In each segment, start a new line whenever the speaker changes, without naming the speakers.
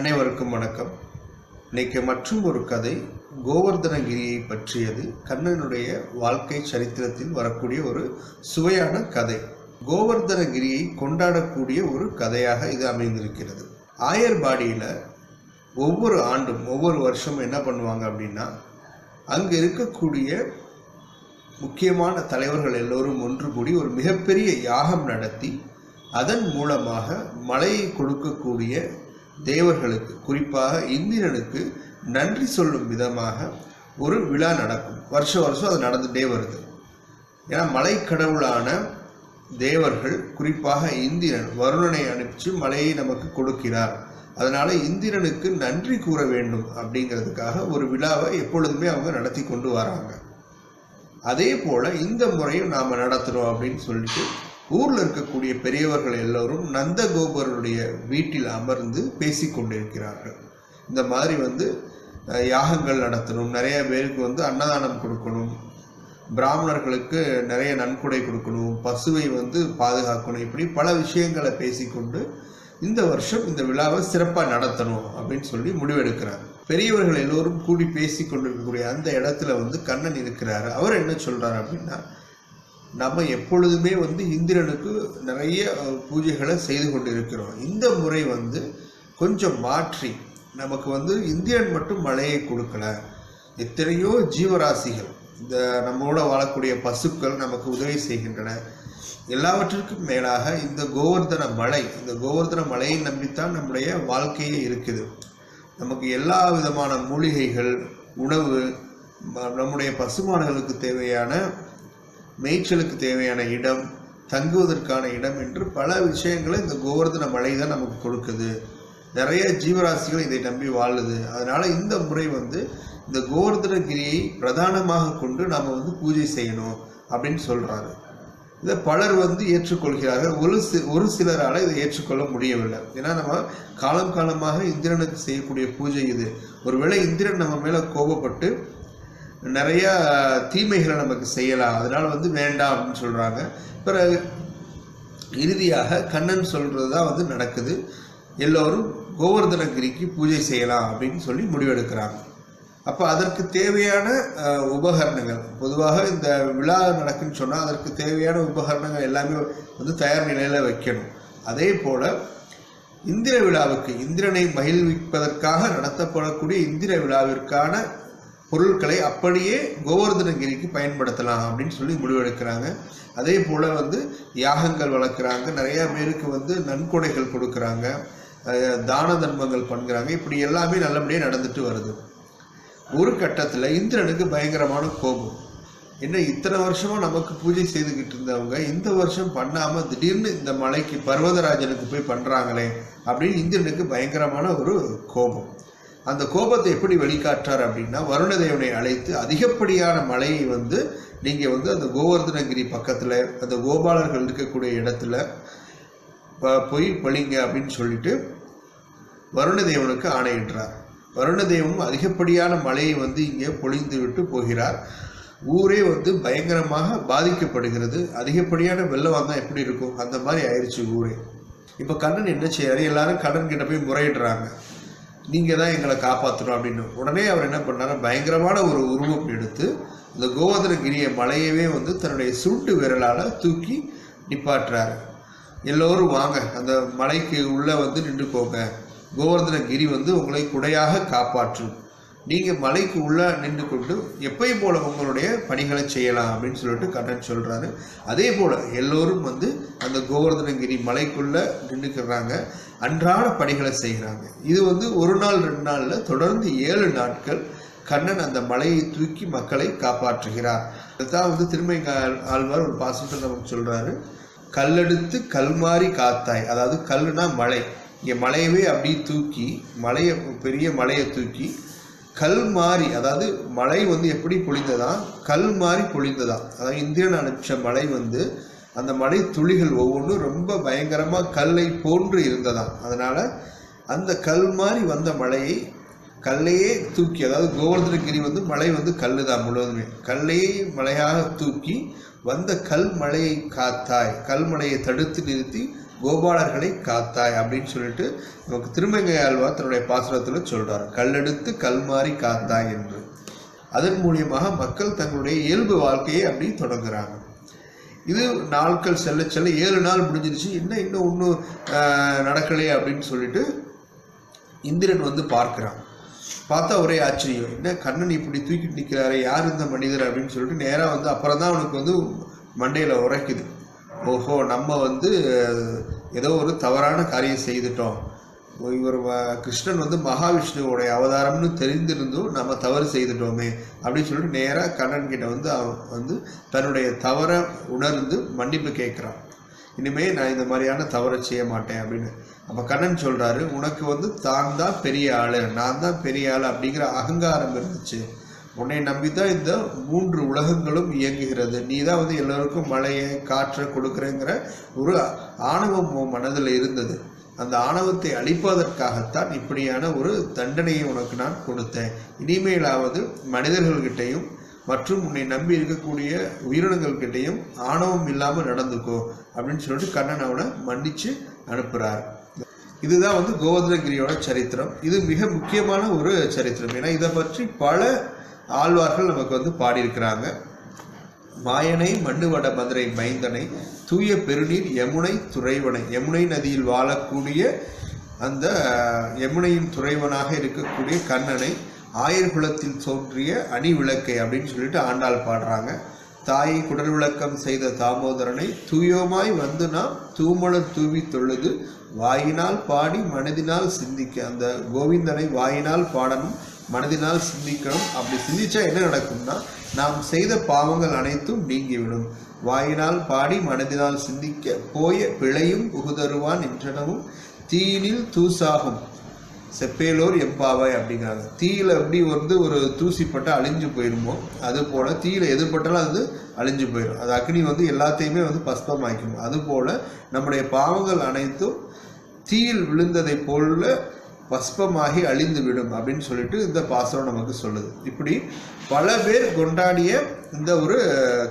அனைவருக்கும் வணக்கம். இன்னைக்கு மற்றும் ஒரு கதை கோவர்தனகிரியை பற்றியது. கண்ணனுடைய வாழ்க்கை சரித்திரத்தில் வரக்கூடிய ஒரு சுவையான கதை. கோவர்தனகிரியை கொண்டாடக்கூடிய ஒரு கதையாக இது அமைந்திருக்கிறது. ஆயர்பாடியில் ஒவ்வொரு ஆண்டும் ஒவ்வொரு வருஷமும் என்ன பண்ணுவாங்க அப்படின்னா, அங்கே இருக்கக்கூடிய முக்கியமான தலைவர்கள் எல்லோரும் ஒன்று கூடி ஒரு மிகப்பெரிய யாகம் நடத்தி அதன் மூலமாக மழையை கொடுக்கக்கூடிய தேவர்களுக்கு, குறிப்பாக இந்திரனுக்கு நன்றி சொல்லும் விதமாக ஒரு விழா நடக்கும். வருஷம் அது நடந்துகிட்டே வருது. ஏன்னா மலை கடவுளான தேவர்கள், குறிப்பாக இந்திரன் வருணனை அனுப்பிச்சு மழையை நமக்கு கொடுக்கிறார். அதனால இந்திரனுக்கு நன்றி கூற வேண்டும் அப்படிங்கிறதுக்காக ஒரு விழாவை எப்பொழுதுமே அவங்க நடத்தி கொண்டு வராங்க. அதே போல இந்த முறையும் நாம் நடத்துகிறோம் அப்படின்னு சொல்லிட்டு ஊரில் இருக்கக்கூடிய பெரியவர்கள் எல்லோரும் நந்தகோபருடைய வீட்டில் அமர்ந்து பேசி கொண்டிருக்கிறார்கள். இந்த மாதிரி யாகங்கள் நடத்தணும், நிறைய பேருக்கு அன்னதானம் கொடுக்கணும், பிராமணர்களுக்கு நிறைய நன்கொடை கொடுக்கணும், பசுவை பாதுகாக்கணும், இப்படி பல விஷயங்களை பேசிக்கொண்டு இந்த வருஷம் இந்த விழாவை சிறப்பாக நடத்தணும் அப்படின்னு சொல்லி முடிவெடுக்கிறார். பெரியவர்கள் எல்லோரும் கூடி பேசி கொண்டிருக்கக்கூடிய அந்த இடத்துல கண்ணன் இருக்கிறாரு. அவர் என்ன சொல்றாரு அப்படின்னா, நம்ம எப்பொழுதுமே இந்திரனுக்கு நிறைய பூஜைகளை செய்து கொண்டு இருக்கிறோம். இந்த முறை கொஞ்சம் மாற்றி நமக்கு இந்திரன் மட்டும் மழையை கொடுக்கல, எத்தனையோ ஜீவராசிகள், இந்த நம்மோட வாழக்கூடிய பசுக்கள் நமக்கு உதவி செய்கின்றன. எல்லாவற்றிற்கும் மேலாக இந்த கோவர்தன மலையை நம்பித்தான் நம்முடைய வாழ்க்கையே இருக்குது. நமக்கு எல்லா விதமான மூலிகைகள், உணவு, நம்முடைய பசுமாடுகளுக்கு தேவையான மேய்ச்சலுக்கு தேவையான இடம், தங்குவதற்கான இடம் என்று பல விஷயங்களை இந்த கோவர்தன மலை தான் நமக்கு கொடுக்குது. நிறைய ஜீவராசிகள் இதை நம்பி வாழுது. அதனால இந்த முறை இந்த கோவர்தனகிரியை பிரதானமாக கொண்டு நாம் பூஜை செய்யணும் அப்படின்னு சொல்றாரு. இதை பலர் ஏற்றுக்கொள்கிறார்கள். ஒரு சிலரால் இதை ஏற்றுக்கொள்ள முடியவில்லை. ஏன்னா நம்ம காலமாக இந்திரனுக்கு செய்யக்கூடிய பூஜை இது. ஒருவேளை இந்திரன் நம்ம மேல கோபப்பட்டு நிறைய தீமைகளை நமக்கு செய்யலாம், அதனால வேண்டாம் அப்படின்னு சொல்றாங்க. பிறகு இறுதியாக கண்ணன் சொல்றதுதான் நடக்குது. எல்லோரும் கோவர்தனகிரிக்கு பூஜை செய்யலாம் அப்படின்னு சொல்லி முடிவெடுக்கிறாங்க. அப்போ அதற்கு தேவையான உபகரணங்கள், பொதுவாக இந்த விழா நடக்குன்னு சொன்னால் அதற்கு தேவையான உபகரணங்கள் எல்லாமே தயார் நிலையில் வைக்கணும். அதே போல் இந்திர விழாவுக்கு, இந்திரனை மகிழ்விப்பதற்காக நடத்தப்படக்கூடிய இந்திர விழாவிற்கான பொருட்களை அப்படியே கோவர்தனகிரிக்கு பயன்படுத்தலாம் அப்படின்னு சொல்லி முடிவெடுக்கிறாங்க. அதே போல் யாகங்கள் வளர்க்குறாங்க, நிறையா பேருக்கு நன்கொடைகள் கொடுக்குறாங்க, தான தர்மங்கள் பண்ணுறாங்க. இப்படி எல்லாமே நல்லபடியாக நடந்துட்டு வருது. ஒரு கட்டத்தில் இந்திரனுக்கு பயங்கரமான கோபம். என்ன, இத்தனை வருஷமா நமக்கு பூஜை செய்துக்கிட்டு இருந்தவங்க இந்த வருஷம் பண்ணாமல் திடீர்னு இந்த மலைக்கு பர்வதராஜனுக்கு போய் பண்ணுறாங்களே அப்படின்னு இந்திரனுக்கு பயங்கரமான ஒரு கோபம். அந்த கோபத்தை எப்படி வெளிக்காட்டார் அப்படின்னா, வருணதேவனை அழைத்து அதிகப்படியான மழையை நீங்கள் அந்த கோவர்தனகிரி பக்கத்தில் அந்த கோபாலர்கள் இருக்கக்கூடிய இடத்துல போய் பொழிங்க அப்படின்னு சொல்லிட்டு வருணதேவனுக்கு ஆணையிடுறார். வருணதேவனும் அதிகப்படியான மழையை இங்கே பொழிந்து விட்டு போகிறார். ஊரே பயங்கரமாக பாதிக்கப்படுகிறது. அதிகப்படியான வெள்ளம் வந்தால் எப்படி இருக்கும், அந்த மாதிரி ஆயிடுச்சு ஊரே. இப்போ கண்ணன் என்ன செய்யறாரு, எல்லாரும் கண்ணன் கிட்ட போய் முறையிடுறாங்க, நீங்கள் தான் எங்களை காப்பாற்றணும் அப்படின்னு. உடனே அவர் என்ன பண்ணார், பயங்கரமான ஒரு உருவம் எடுத்து இந்த கோவர்தனகிரியை மலையவே தன்னுடைய சுண்டு விரலால் தூக்கி நிப்பாட்டுறாரு. எல்லோரும் வாங்க, அந்த மலைக்கு உள்ளே நின்றுக்கோங்க, கோவர்தனகிரி உங்களை குடையாக காப்பாற்றும், நீங்கள் மலைக்கு உள்ளே நின்று கொண்டு எப்பயும் போல உங்களுடைய பணிகளை செய்யலாம் அப்படின்னு சொல்லிட்டு கண்ணன் சொல்கிறாரு. அதே போல் எல்லோரும் அந்த கோவர்தனகிரி மலைக்குள்ளே நின்றுக்கிறாங்க, அன்றாட பணிகளை செய்கிறாங்க. இது ஒரு நாள் 2 நாளில் தொடர்ந்து 7 நாட்கள் கண்ணன் அந்த மலையை தூக்கி மக்களை காப்பாற்றுகிறார். இதுதான் திருமை ஆழ்வார் ஒரு பாசத்தில் நமக்கு சொல்கிறாரு, கல்லெடுத்து கல்மாரி காத்தாய். அதாவது கல்லுனா மலை, இங்கே மலையவே அப்படி தூக்கி, பெரிய மலையை தூக்கி கல் மாறி, அதாவது மழை எப்படி பொழிந்ததா, கல் மாறி பொழிந்ததா. அதாவது இந்திரன் அனுப்பிச்ச மழை அந்த மழை துளிகள் ஒவ்வொன்றும் ரொம்ப பயங்கரமாக கல்லை போன்று இருந்ததாம். அதனால அந்த கல் மாறி வந்த மழையை கல்லையே தூக்கி, அதாவது கோவர்தனகிரி மலை கல்லு தான் முழுவதுமே, கல்லையே மலையாக தூக்கி வந்த கல் மழையை காத்தாய், கல்மழையை தடுத்து நிறுத்தி கோபாலர்களை காத்தாய் அப்படின்னு சொல்லிட்டு நமக்கு திருமங்கை ஆழ்வார் தன்னுடைய பாசுரத்தில் சொல்றார், கல்லெடுத்து கல்மாறி காத்தாய் என்று. அதன் மூலியமாக மக்கள் தங்களுடைய இயல்பு வாழ்க்கையை அப்படி தொடங்குறாங்க. இது நாட்கள் செல்ல செல்ல 7 நாள் முடிஞ்சிருச்சு, இன்னும் ஒன்றும் நடக்கலையே அப்படின்னு சொல்லிட்டு இந்திரன் வந்து பார்க்கிறான். பார்த்தா ஒரே ஆச்சரியம், என்ன கண்ணன் இப்படி தூக்கிட்டு நிற்கிறாரு, யார் இந்த மனிதர் அப்படின்னு சொல்லிட்டு நேராக வந்து அப்புறம் தான் அவனுக்கு வந்து மண்டையில் உரைக்குது. ஓஹோ, நம்ம வந்து ஏதோ ஒரு தவறான காரியம் செய்துட்டோம், இவர் கிருஷ்ணன் வந்து மகாவிஷ்ணுவோடைய அவதாரம்னு தெரிந்திருந்தும் நம்ம தவறு செய்துட்டோமே அப்படின்னு சொல்லிட்டு நேராக கண்ணன் கிட்ட வந்து அவன் வந்து தன்னுடைய தவறை உணர்ந்து மன்னிப்பு கேட்குறான். இனிமேல் நான் இந்த மாதிரியான தவறை செய்ய மாட்டேன் அப்படின்னு. அப்போ கண்ணன் சொல்கிறாரு, உனக்கு வந்து தான் தான் பெரிய ஆள், நான் தான் பெரிய ஆள் அப்படிங்கிற அகங்காரம் இருந்துச்சு. உன்னை நம்பி தான் இந்த 3 உலகங்களும் இயங்குகிறது. நீ தான் வந்து எல்லோருக்கும் மழையை காற்றை கொடுக்குறேங்கிற ஒரு ஆணவம் உன் மனதில் இருந்தது. அந்த ஆணவத்தை அழிப்பதற்காகத்தான் இப்படியான ஒரு தண்டனையை உனக்கு நான் கொடுத்தேன். இனிமேலாவது மனிதர்கள்கிட்டையும் மற்றும் உன்னை நம்பி இருக்கக்கூடிய உயிரினங்கள்கிட்டையும் ஆணவம் இல்லாமல் நடந்துக்கோ அப்படின்னு சொல்லிட்டு கண்ணன் அவனை மன்னிச்சு அனுப்புகிறார். இதுதான் வந்து கோவர்தனகிரியோட சரித்திரம். இது மிக முக்கியமான ஒரு சரித்திரம். ஏன்னா இதை பற்றி பல ஆழ்வார்கள் நமக்கு வந்து பாடியிருக்கிறாங்க. மாயனை மண்ணுவட மதுரை மைந்தனை தூய பெருநீர் யமுனை துறைவனை, யமுனை நதியில் வாழக்கூடிய அந்த யமுனையின் துறைவனாக இருக்கக்கூடிய கண்ணனை, ஆயர்குலத்தில் தோன்றிய அணி விளக்கை அப்படின்னு சொல்லிட்டு ஆண்டாள் பாடுறாங்க. தாயை குடல் விளக்கம் செய்த தாமோதரனை தூயோமாய் வந்து நாம் தூமலர் தூவி தொழுது வாயினால் பாடி மனதினால் சிந்திக்க. அந்த கோவிந்தனை வாயினால் பாடணும், மனதினால் சிந்திக்கணும். அப்படி சிந்திச்சா என்ன நடக்கும்னா, நாம் செய்த பாவங்கள் அனைத்தும் நீங்கிவிடும். வாயினால் பாடி மனதினால் சிந்திக்க போய பிழையும் புகுதருவான் என்றனவும் தீயினில் தூசாகும் செப்பேலோர் எம்பாவாய் அப்படிங்கிறாங்க. தீயில எப்படி வந்து ஒரு தூசிப்பட்ட அழிஞ்சு போயிருமோ அது போல தீயில எதிர்பட்டாலும் அது அழிஞ்சு போயிடும். அது அக்னி வந்து எல்லாத்தையுமே வந்து பஸ்பமாக்கணும். அது போல நம்முடைய பாவங்கள் அனைத்தும் தீயில் விழுந்ததை போல பஸ்பமாகி அழிந்து விடும் அப்படின்னு சொல்லிட்டு இந்த பாசுரம் நமக்கு சொல்லுது. இப்படி பல பேர் கொண்டாடிய இந்த ஒரு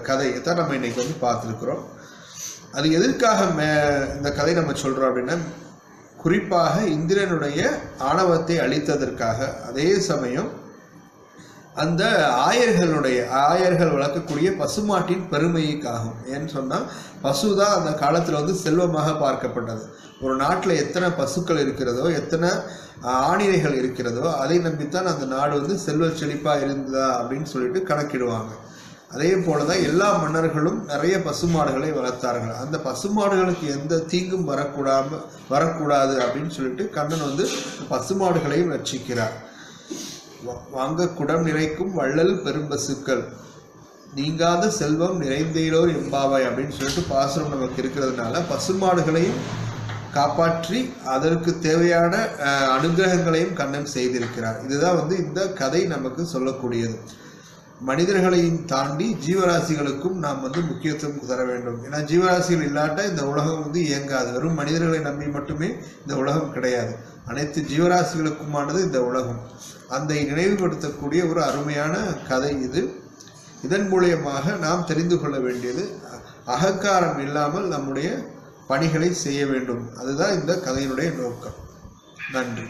கதையை தான் நம்ம இன்னைக்கு வந்து பார்த்துருக்குறோம். அது எதற்காக இந்த கதை நம்ம சொல்கிறோம் அப்படின்னா, குறிப்பாக இந்திரனுடைய ஆணவத்தை அழித்ததற்காக, அதே சமயம் அந்த ஆயர்கள் வளர்க்கக்கூடிய பசுமாட்டின் பெருமைக்காகும். ஏன்னு சொன்னால், பசு தான் அந்த காலத்தில் வந்து செல்வமாக பார்க்கப்பட்டது. ஒரு நாட்டில் எத்தனை பசுக்கள் இருக்கிறதோ, எத்தனை ஆணிரைகள் இருக்கிறதோ, அதை நம்பித்தான் அந்த நாடு வந்து செல்வ செழிப்பாக இருந்ததா அப்படின்னு சொல்லிட்டு கணக்கிடுவாங்க. அதே போல தான் எல்லா மன்னர்களும் நிறைய பசுமாடுகளை வளர்த்தார்கள். அந்த பசுமாடுகளுக்கு எந்த தீங்கும் வரக்கூடாது அப்படின்னு சொல்லிட்டு கண்ணன் வந்து பசுமாடுகளையும் ரட்சிக்கிறார். வாங்க குடம் நிறைக்கும் வள்ளல் பெரும்பசுக்கள் நீங்காத செல்வம் நிறைந்தேலோர் எம்பாவாய் அப்படின்னு சொல்லிட்டு பாசுரம் நமக்கு இருக்கிறதுனால பசுமாடுகளையும் காப்பாற்றி அதற்கு தேவையான அனுகிரகங்களையும் கண்ணன் செய்திருக்கிறார். இதுதான் வந்து இந்த கதை நமக்கு சொல்லக்கூடியது. மனிதர்களையும் தாண்டி ஜீவராசிகளுக்கும் நாம் வந்து முக்கியத்துவம் தர வேண்டும். ஏன்னா ஜீவராசிகள் இல்லாட்ட இந்த உலகம் வந்து இயங்காது. வெறும் மனிதர்களை நம்பி மட்டுமே இந்த உலகம் கிடையாது. அனைத்து ஜீவராசிகளுக்குமானது இந்த உலகம். அந்த நினைவுபடுத்தக்கூடிய ஒரு அருமையான கதை இது. இதன் மூலியமாக நாம் தெரிந்து கொள்ள வேண்டியது, அகங்காரம் இல்லாமல் நம்முடைய பணிகளை செய்ய வேண்டும். அதுதான் இந்த கதையினுடைய நோக்கம். நன்றி.